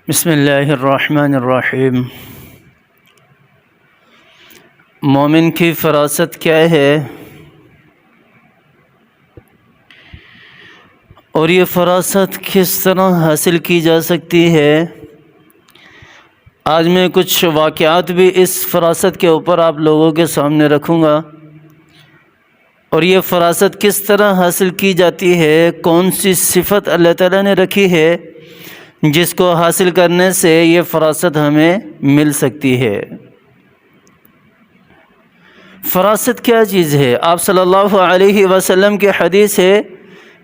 بسم اللہ الرحمن الرحیم۔ مومن کی فراست کیا ہے اور یہ فراست کس طرح حاصل کی جا سکتی ہے؟ آج میں کچھ واقعات بھی اس فراست کے اوپر آپ لوگوں کے سامنے رکھوں گا، اور یہ فراست کس طرح حاصل کی جاتی ہے، کون سی صفت اللہ تعالیٰ نے رکھی ہے جس کو حاصل کرنے سے یہ فراست ہمیں مل سکتی ہے۔ فراست کیا چیز ہے؟ آپ صلی اللہ علیہ وسلم کی حدیث ہے،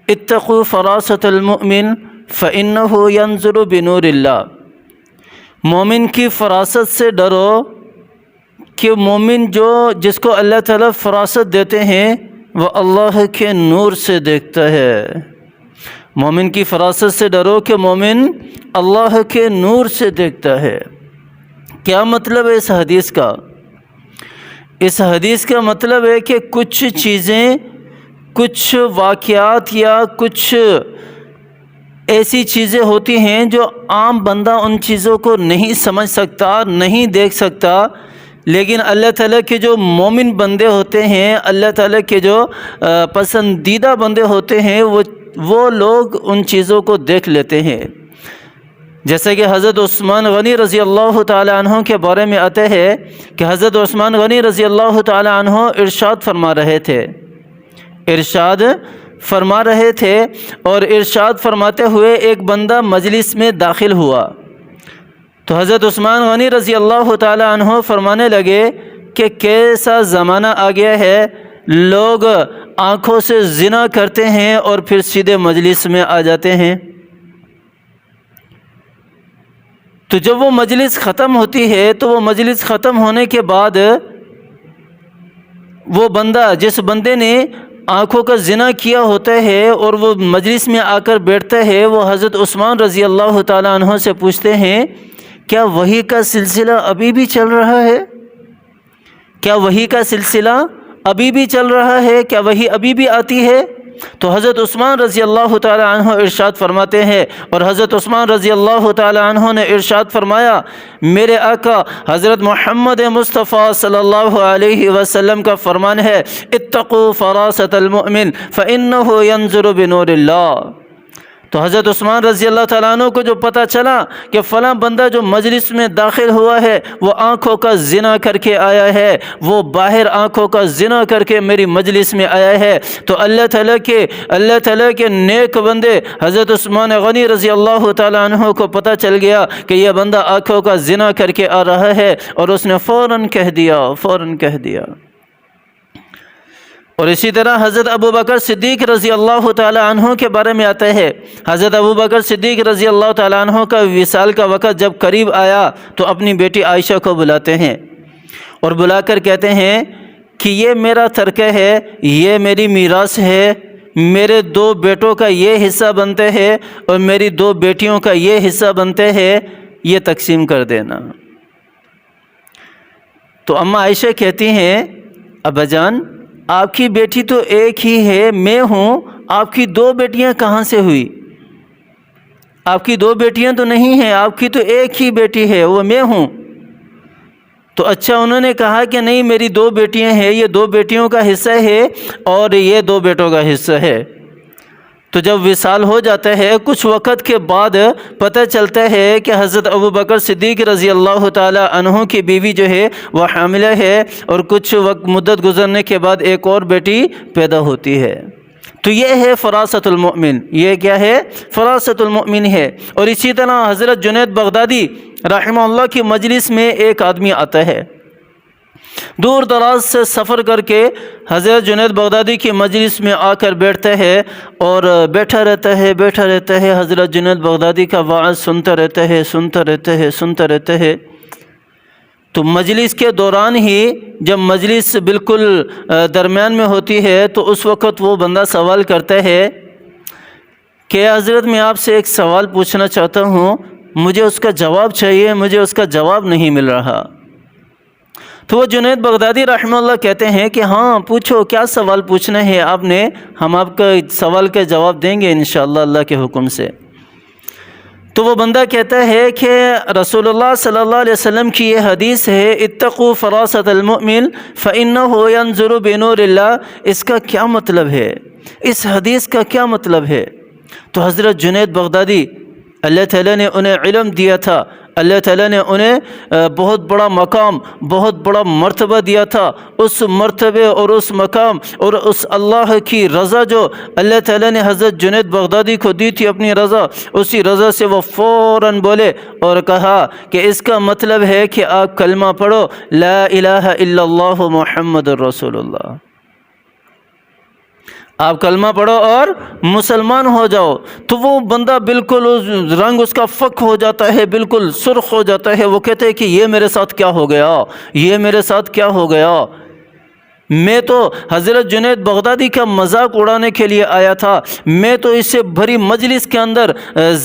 اتقوا فراست المؤمن فإنه ينظر بنور اللہ۔ مومن کی فراست سے ڈرو کہ مومن جس کو اللہ تعالیٰ فراست دیتے ہیں وہ اللہ کے نور سے دیکھتا ہے۔ مومن کی فراست سے ڈرو کہ مومن اللہ کے نور سے دیکھتا ہے۔ کیا مطلب ہے اس حدیث کا؟ اس حدیث کا مطلب ہے کہ کچھ چیزیں، کچھ واقعات یا کچھ ایسی چیزیں ہوتی ہیں جو عام بندہ ان چیزوں کو نہیں سمجھ سکتا، نہیں دیکھ سکتا، لیکن اللہ تعالیٰ کے جو مومن بندے ہوتے ہیں، اللہ تعالیٰ کے جو پسندیدہ بندے ہوتے ہیں، وہ لوگ ان چیزوں کو دیکھ لیتے ہیں۔ جیسے کہ حضرت عثمان غنی رضی اللہ تعالی عنہ کے بارے میں آتا ہے کہ حضرت عثمان غنی رضی اللہ تعالی عنہ ارشاد فرما رہے تھے اور ارشاد فرماتے ہوئے ایک بندہ مجلس میں داخل ہوا تو حضرت عثمان غنی رضی اللہ تعالی عنہ فرمانے لگے کہ کیسا زمانہ آ گیا ہے، لوگ آنکھوں سے زنا کرتے ہیں اور پھر سیدھے مجلس میں آ جاتے ہیں۔ تو جب وہ مجلس ختم ہوتی ہے تو وہ مجلس ختم ہونے کے بعد وہ بندہ، جس بندے نے آنکھوں کا زنا کیا ہوتا ہے اور وہ مجلس میں آ کر بیٹھتا ہے، وہ حضرت عثمان رضی اللہ تعالیٰ عنہ سے پوچھتے ہیں، کیا وحی کا سلسلہ ابھی بھی چل رہا ہے؟ کیا وحی کا سلسلہ ابھی بھی چل رہا ہے؟ کیا وحی ابھی بھی آتی ہے؟ تو حضرت عثمان رضی اللہ تعالی عنہ ارشاد فرماتے ہیں، اور حضرت عثمان رضی اللہ تعالی عنہ نے ارشاد فرمایا، میرے آقا حضرت محمد مصطفیٰ صلی اللہ علیہ وسلم کا فرمان ہے، اتقوا فراست المؤمن فإنه ينظر بنور اللہ۔ تو حضرت عثمان رضی اللہ تعالیٰ عنہ کو جو پتہ چلا کہ فلاں بندہ جو مجلس میں داخل ہوا ہے وہ آنکھوں کا زنا کر کے آیا ہے، وہ باہر آنکھوں کا زنا کر کے میری مجلس میں آیا ہے، تو اللہ تعالیٰ کے نیک بندے حضرت عثمان غنی رضی اللہ تعالیٰ عنہ کو پتہ چل گیا کہ یہ بندہ آنکھوں کا زنا کر کے آ رہا ہے، اور اس نے فوراً کہہ دیا۔ اور اسی طرح حضرت ابو بکر صدیق رضی اللہ تعالی عنہ کے بارے میں آتا ہے، حضرت ابو بکر صدیق رضی اللہ تعالی عنہ کا وصال کا وقت جب قریب آیا تو اپنی بیٹی عائشہ کو بلاتے ہیں اور بلا کر کہتے ہیں کہ یہ میرا ترکہ ہے، یہ میری میراث ہے، میرے 2 بیٹوں کا یہ حصہ بنتے ہیں اور میری 2 بیٹیوں کا یہ حصہ بنتے ہیں، یہ تقسیم کر دینا۔ تو اماں عائشہ کہتی ہیں، ابا جان آپ کی بیٹی تو ایک ہی ہے، میں ہوں، آپ کی 2 بیٹیاں کہاں سے ہوئی؟ آپ کی 2 بیٹیاں تو نہیں ہیں، آپ کی تو ایک ہی بیٹی ہے، وہ میں ہوں۔ تو اچھا، انہوں نے کہا کہ نہیں، میری 2 بیٹیاں ہیں، یہ 2 بیٹیوں کا حصہ ہے اور یہ 2 بیٹوں کا حصہ ہے۔ تو جب وصال ہو جاتا ہے کچھ وقت کے بعد پتہ چلتا ہے کہ حضرت ابو بکر صدیق رضی اللہ تعالی عنہ کی بیوی جو ہے وہ حاملہ ہے، اور کچھ مدت گزرنے کے بعد ایک اور بیٹی پیدا ہوتی ہے۔ تو یہ ہے فراست المؤمن، یہ کیا ہے؟ فراست المؤمن ہے۔ اور اسی طرح حضرت جنید بغدادی رحمہ اللہ کی مجلس میں ایک آدمی آتا ہے، دور دراز سے سفر کر کے حضرت جنید بغدادی کی مجلس میں آ کر بیٹھتا ہے اور بیٹھا رہتا ہے، حضرت جنید بغدادی کا وعظ سنتا رہتا ہے۔ تو مجلس کے دوران ہی جب مجلس بالکل درمیان میں ہوتی ہے تو اس وقت وہ بندہ سوال کرتا ہے کہ حضرت میں آپ سے ایک سوال پوچھنا چاہتا ہوں، مجھے اس کا جواب چاہیے، مجھے اس کا جواب نہیں مل رہا۔ تو وہ جنید بغدادی رحمہ اللہ کہتے ہیں کہ ہاں پوچھو، کیا سوال پوچھنا ہے آپ نے، ہم آپ کا سوال کا جواب دیں گے انشاءاللہ اللہ کے حکم سے۔ تو وہ بندہ کہتا ہے کہ رسول اللہ صلی اللہ علیہ وسلم کی یہ حدیث ہے اتقوا فراست المؤمن فإنه ينظر بنور اللہ، اس کا کیا مطلب ہے؟ اس حدیث کا کیا مطلب ہے؟ تو حضرت جنید بغدادی اللہ تعالیٰ نے انہیں علم دیا تھا، اللہ تعالیٰ نے انہیں بہت بڑا مقام، بہت بڑا مرتبہ دیا تھا۔ اس مرتبے اور اس مقام اور اس اللہ کی رضا جو اللہ تعالیٰ نے حضرت جنید بغدادی کو دی تھی اپنی رضا، اسی رضا سے وہ فوراً بولے اور کہا کہ اس کا مطلب ہے کہ آپ کلمہ پڑھو، لا الہ الا اللہ محمد الرسول اللہ، آپ کلمہ پڑھو اور مسلمان ہو جاؤ۔ تو وہ بندہ بالکل رنگ اس کا فک ہو جاتا ہے، بالکل سرخ ہو جاتا ہے، وہ کہتے ہیں کہ یہ میرے ساتھ کیا ہو گیا، یہ میرے ساتھ کیا ہو گیا، میں تو حضرت جنید بغدادی کا مذاق اڑانے کے لیے آیا تھا، میں تو اس سے بھری مجلس کے اندر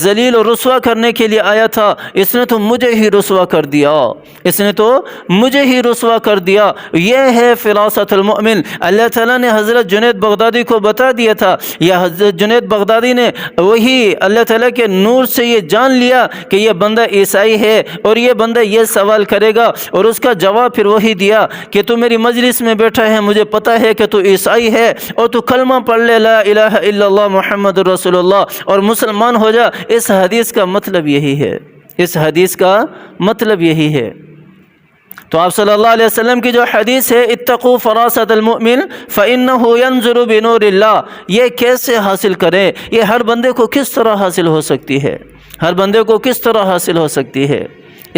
ذلیل و رسوا کرنے کے لیے آیا تھا، اس نے تو مجھے ہی رسوا کر دیا، اس نے تو مجھے ہی رسوا کر دیا۔ یہ ہے فراست المؤمن۔ اللہ تعالیٰ نے حضرت جنید بغدادی کو بتا دیا تھا، یا حضرت جنید بغدادی نے وہی اللہ تعالیٰ کے نور سے یہ جان لیا کہ یہ بندہ عیسائی ہے اور یہ بندہ یہ سوال کرے گا، اور اس کا جواب پھر وہی دیا کہ تو میری مجلس میں بیٹھا ہے، مجھے پتہ ہے کہ تو عیسائی ہے، اور تو کلمہ پڑھ لے لا الہ الا اللہ محمد رسول اللہ اور مسلمان ہو جا۔ اس حدیث کا مطلب یہی ہے، اس حدیث کا مطلب یہی ہے۔ تو آپ صلی اللہ علیہ وسلم کی جو حدیث ہے اتقوا فراست المؤمن فإنه ينظر بنور اللہ، یہ کیسے حاصل کریں؟ یہ ہر بندے کو کس طرح حاصل ہو سکتی ہے؟ ہر بندے کو کس طرح حاصل ہو سکتی ہے؟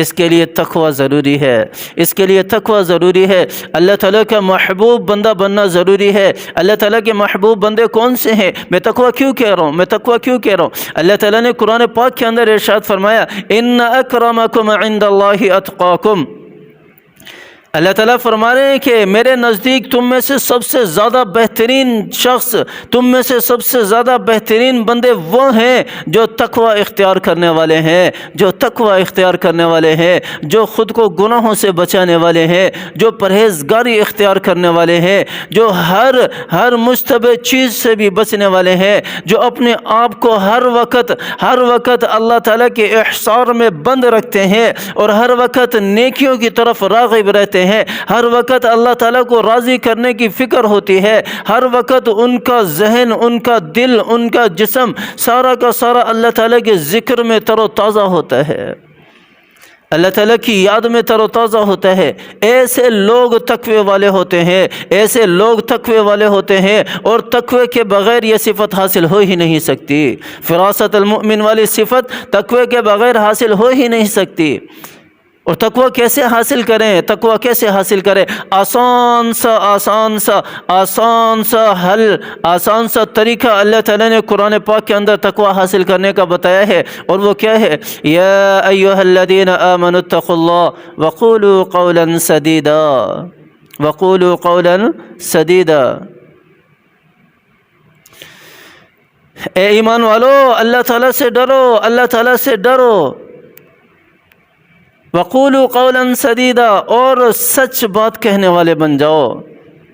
اس کے لیے تقوی ضروری ہے، اس کے لیے تقوی ضروری ہے، اللہ تعالیٰ کا محبوب بندہ بننا ضروری ہے۔ اللہ تعالیٰ کے محبوب بندے کون سے ہیں؟ میں تقوی کیوں کہہ رہا ہوں؟ میں تقوی کیوں کہہ رہا ہوں؟ اللہ تعالیٰ نے قرآن پاک کے اندر ارشاد فرمایا ان اکرمکم عند اللہ اتقاکم، اللہ تعالیٰ فرما رہے ہیں کہ میرے نزدیک تم میں سے سب سے زیادہ بہترین شخص، تم میں سے سب سے زیادہ بہترین بندے وہ ہیں جو تقوی اختیار کرنے والے ہیں، جو تقوی اختیار کرنے والے ہیں، جو خود کو گناہوں سے بچانے والے ہیں، جو پرہیزگاری اختیار کرنے والے ہیں، جو ہر مشتبہ چیز سے بھی بچنے والے ہیں، جو اپنے آپ کو ہر وقت اللہ تعالیٰ کے احصار میں بند رکھتے ہیں اور ہر وقت نیکیوں کی طرف راغب رہتے ہیں، ہر وقت اللہ تعالیٰ کو راضی کرنے کی فکر ہوتی ہے، ہر وقت ان کا ذہن، ان کا دل، ان کا جسم سارا کا سارا اللہ تعالیٰ کے ذکر میں تر و تازہ ہوتا ہے، اللہ تعالیٰ کی یاد میں تر و تازہ ہوتا ہے۔ ایسے لوگ تقوی والے ہوتے ہیں، ایسے لوگ تقوی والے ہوتے ہیں، اور تقوی کے بغیر یہ صفت حاصل ہو ہی نہیں سکتی، فراست المؤمن والی صفت تقوی کے بغیر حاصل ہو ہی نہیں سکتی۔ اور تقوی کیسے حاصل کریں؟ تقوی کیسے حاصل کریں؟ آسان سا حل، آسان سا طریقہ اللہ تعالیٰ نے قرآن پاک کے اندر تقوی حاصل کرنے کا بتایا ہے، اور وہ کیا ہے؟ یا ایھا الذین آمنوا اتقوا اللہ وقولوا قولا سدیدا، وقولوا قولا سدیدا۔ اے ایمان والو، اللہ تعالیٰ سے ڈرو، اللہ تعالیٰ سے ڈرو، وقولوا قولا سدیدا، اور سچ بات کہنے والے بن جاؤ،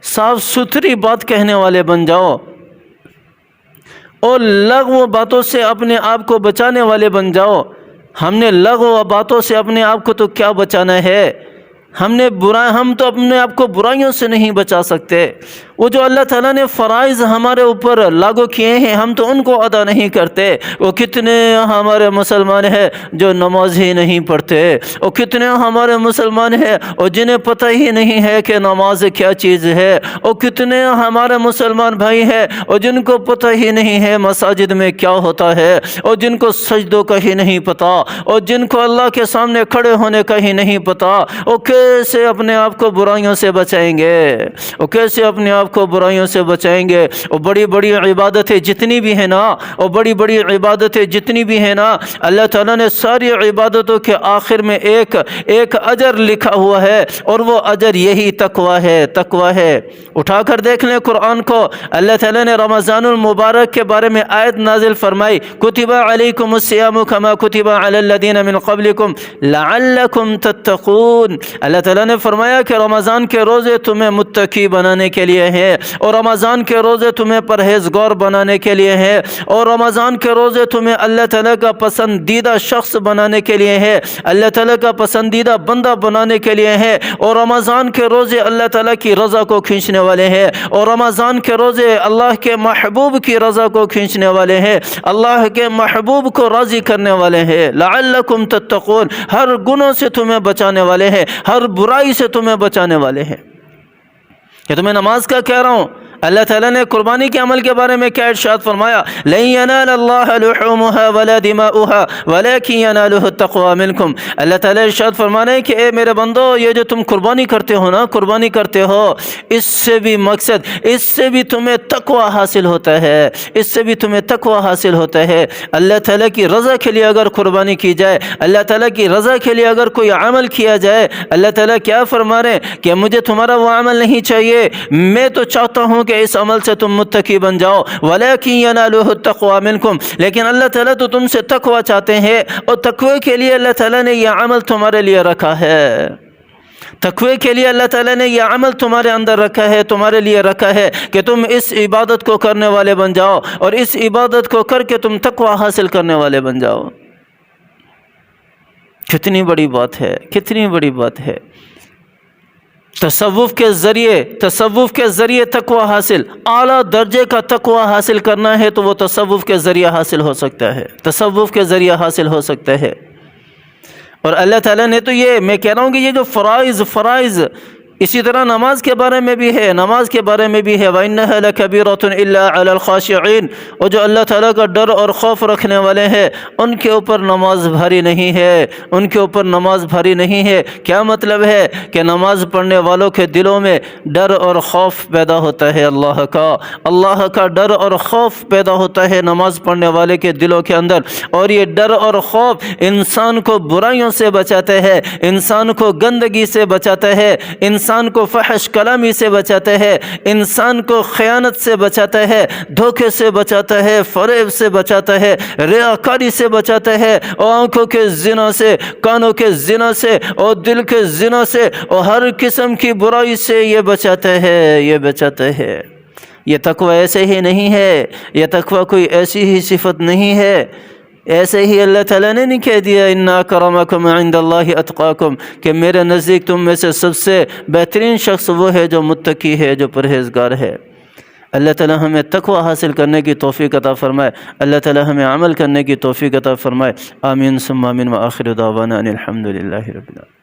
صاف ستھری بات کہنے والے بن جاؤ، اور لغو باتوں سے اپنے آپ کو بچانے والے بن جاؤ۔ ہم نے لغو باتوں سے اپنے آپ کو تو کیا بچانا ہے؟ ہم تو اپنے آپ کو برائیوں سے نہیں بچا سکتے۔ وہ جو اللہ تعالیٰ نے فرائض ہمارے اوپر لاگو کیے ہیں، ہم تو ان کو ادا نہیں کرتے۔ وہ کتنے ہمارے مسلمان ہیں جو نماز ہی نہیں پڑھتے، وہ کتنے ہمارے مسلمان ہیں اور جنہیں پتہ ہی نہیں ہے کہ نماز کیا چیز ہے، اور کتنے ہمارے مسلمان بھائی ہیں اور جن کو پتہ ہی نہیں ہے مساجد میں کیا ہوتا ہے، اور جن کو سجدوں کا ہی نہیں پتہ، اور جن کو اللہ کے سامنے کھڑے ہونے کا ہی نہیں پتہ۔ وہ کیسے اپنے آپ کو برائیوں سے بچائیں گے؟ وہ کیسے اپنے آپ کو برائیوں سے بچائیں گے؟ اور بڑی بڑی عبادتیں جتنی بھی ہیں نا، اور بڑی بڑی عبادتیں جتنی بھی ہیں نا، اللہ تعالیٰ نے ساری عبادتوں کے آخر میں ایک اجر لکھا ہوا ہے، اور وہ اجر یہی تقوی ہے، تقوی ہے۔ اٹھا کر دیکھ لیں قرآن کو، اللہ تعالیٰ نے رمضان المبارک کے بارے میں آیت نازل فرمائی، کتب علیکم الصیام کما کتب علی الذین من قبلکم لعلکم تتقون۔ اللہ تعالیٰ نے فرمایا کہ رمضان کے روزے تمہیں متقی بنانے کے لیے ہیں، اور رمضان کے روزے تمہیں پرہیزگار بنانے کے لیے ہیں، اور رمضان کے روزے تمہیں اللہ تعالیٰ کا پسندیدہ شخص بنانے کے لیے ہیں، اللہ تعالیٰ کا پسندیدہ بندہ بنانے کے لیے ہیں، اور رمضان کے روزے اللہ تعالیٰ کی رضا کو کھینچنے والے ہیں، اور رمضان کے روزے اللہ کے محبوب کی رضا کو کھینچنے والے ہیں، اللہ کے محبوب کو راضی کرنے والے ہیں۔ لعلکم تتقون، ہر گناہ سے تمہیں بچانے والے ہیں، ہر برائی سے تمہیں بچانے والے ہیں۔ کہ تمہیں نماز کا کہہ رہا ہوں، اللہ تعالیٰ نے قربانی کے عمل کے بارے میں کیا ارشاد فرمایا؟ لن ينال الله لحومها ولا دماؤها ولكن يناله التقوى منكم۔ اللہ تعالیٰ ارشاد فرما رہے ہیں کہ اے میرے بندو، یہ جو تم قربانی کرتے ہو نا، قربانی کرتے ہو، اس سے بھی مقصد، اس سے بھی تمہیں تقوی حاصل ہوتا ہے، اس سے بھی تمہیں تقوی حاصل ہوتا ہے۔ اللہ تعالیٰ کی رضا کے لیے اگر قربانی کی جائے، اللہ تعالیٰ کی رضا کے لیے اگر کوئی عمل کیا جائے، اللہ تعالیٰ کیا فرما رہے ہیں کہ مجھے تمہارا وہ عمل نہیں چاہیے، میں تو چاہتا ہوں کہ اس عمل سے تم متقی بن جاؤ۔ وَلَكِنْ يَنَالُهُ التَّقْوَى مِنْكُمْ، لیکن اللہ تعالیٰ تو تم سے تقوی چاہتے ہیں، اور تقوی کے لیے اللہ تعالیٰ نے یہ عمل تمہارے لیے رکھا ہے، تقوی کے لیے اللہ تعالیٰ نے یہ عمل تمہارے اندر رکھا ہے، تمہارے لیے رکھا ہے کہ تم اس عبادت کو کرنے والے بن جاؤ، اور اس عبادت کو کر کے تم تقوی حاصل کرنے والے بن جاؤ۔ کتنی بڑی بات ہے، کتنی بڑی بات ہے۔ تصوف کے ذریعے تقوی حاصل، اعلیٰ درجے کا تقوی حاصل کرنا ہے تو وہ تصوف کے ذریعے حاصل ہو سکتا ہے، تصوف کے ذریعے حاصل ہو سکتا ہے۔ اور اللہ تعالیٰ نے تو یہ، میں کہہ رہا ہوں کہ یہ جو فرائض اسی طرح نماز کے بارے میں بھی ہے، نماز کے بارے میں بھی ہے وَإِنَّهَا لَكَبِيرَةٌ إِلَّا عَلَى الْخَاشِعِينَ، اور جو اللہ تعالیٰ کا ڈر اور خوف رکھنے والے ہیں ان کے اوپر نماز بھاری نہیں ہے، ان کے اوپر نماز بھاری نہیں ہے۔ کیا مطلب ہے؟ کہ نماز پڑھنے والوں کے دلوں میں ڈر اور خوف پیدا ہوتا ہے، اللہ کا ڈر اور خوف پیدا ہوتا ہے نماز پڑھنے والے کے دلوں کے اندر، اور یہ ڈر اور خوف انسان کو برائیوں سے بچاتا ہے، انسان کو گندگی سے بچاتا ہے، انسان کو فحش کلامی سے بچاتا ہے، انسان کو خیانت سے بچاتا ہے، دھوکے سے بچاتا ہے، فریب سے بچاتا ہے، ریاکاری سے بچاتا ہے، اور آنکھوں کے زنا سے، کانوں کے زنا سے، اور دل کے زنا سے، اور ہر قسم کی برائی سے یہ بچاتا ہے۔ یہ تقوی ایسے ہی نہیں ہے، یہ تقوی کوئی ایسی ہی صفت نہیں ہے، ایسے ہی اللہ تعالیٰ نے نہیں کہہ دیا ان اکرمکم عند اللہ اتقاکم، کہ میرے نزدیک تم میں سے سب سے بہترین شخص وہ ہے جو متقی ہے، جو پرہیزگار ہے۔ اللہ تعالیٰ ہمیں تقوی حاصل کرنے کی توفیق عطا فرمائے، اللہ تعالیٰ ہمیں عمل کرنے کی توفیق عطا فرمائے۔ آمین ثم آمین، وآخر دعوانا ان الحمد للہ رب العالمین۔